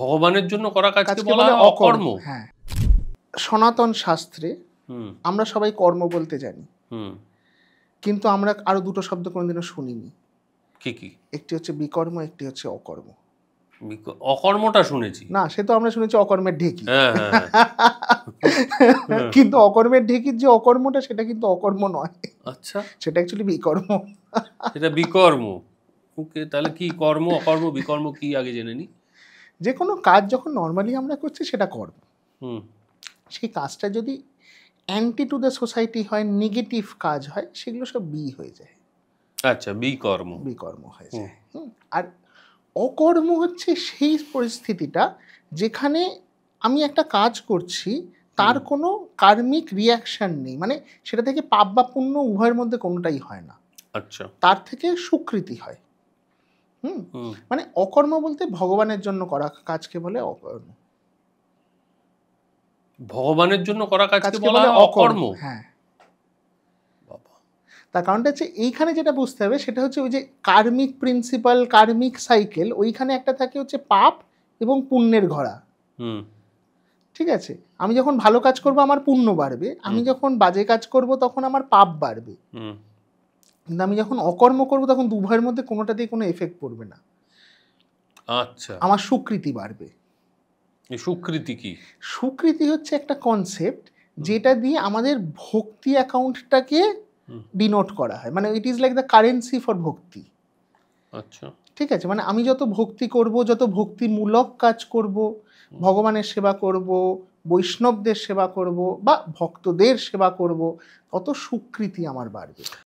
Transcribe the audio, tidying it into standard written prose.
ভগবানের জন্য করা কাজকে বলা হয় অকর্ম। হ্যাঁ, সনাতন শাস্ত্রে আমরা সবাই কর্ম বলতে জানি, কিন্তু আমরা আরো দুটো শব্দ কোনোদিনও শুনিনি। কি কি? একটি হচ্ছে বিকর্ম, একটি হচ্ছে অকর্ম। অকর্মটা শুনেছি। না, সে তো আমরা শুনেছি অকর্মের ঢেকি। হ্যাঁ। কিন্তু অকর্মের ঢেকির যে অকর্মটা, সেটা কিন্তু অকর্ম নয়। আচ্ছা, সেটা অ্যাকচুয়ালি বিকর্ম। সেটা বিকর্ম। ওকে, তাহলে কি কর্ম, অকর্ম, বিকর্ম কি আগে জেনে নি। যে কোনো কাজ যখন নর্মালি আমরা করছি সেটা কর্ম। সেই কাজটা যদি অ্যান্টি টু দ্য সোসাইটি হয়, নেগেটিভ কাজ হয়, সেগুলো সব বি হয়ে যায়। আচ্ছা, বিকর্ম। বিকর্ম হয়ে যায়। আর অকর্ম হচ্ছে সেই পরিস্থিতিটা যেখানে আমি একটা কাজ করছি, তার কোনো কার্মিক রিয়াকশন নেই, মানে সেটা থেকে পাপ বা পুণ্য উভয়ের মধ্যে কোনোটাই হয় না। আচ্ছা, তার থেকে সুকৃতি হয়। মানে অকর্ম বলতে ভগবানের জন্য করা কাজকে বলে অকর্ম। ভগবানের জন্য করা কাজকে বলা হয় অকর্ম। হ্যাঁ, তার কারণটা হচ্ছে এইখানে যেটা বুঝতে হবে সেটা হচ্ছে ওই যে কার্মিক প্রিন্সিপাল, কার্মিক সাইকেল, ওইখানে একটা থাকে হচ্ছে পাপ এবং পুণ্যের ঘোড়া। ঠিক আছে, আমি যখন ভালো কাজ করব আমার পুণ্য বাড়বে, আমি যখন বাজে কাজ করব তখন আমার পাপ বাড়বে। কিন্তু আমি যখন অকর্ম করব তখন উভয়ের মধ্যে কোনোটাতেই কোনো এফেক্ট পড়বে না। আচ্ছা, আমার সুকৃতি বাড়বে। সুকৃতি কি? সুকৃতি হচ্ছে একটা কনসেপ্ট যেটা দিয়ে আমাদের ভক্তি অ্যাকাউন্টটাকে ডিনোট করা হয়, মানে it is like the currency for ভক্তি। আচ্ছা, ঠিক আছে, মানে আমি যত ভক্তি করব, যত ভক্তিমূলক কাজ করব, ভগবানের সেবা করব, বৈষ্ণবদের সেবা করব বা ভক্তদের সেবা করব, তত সুকৃতি আমার বাড়বে।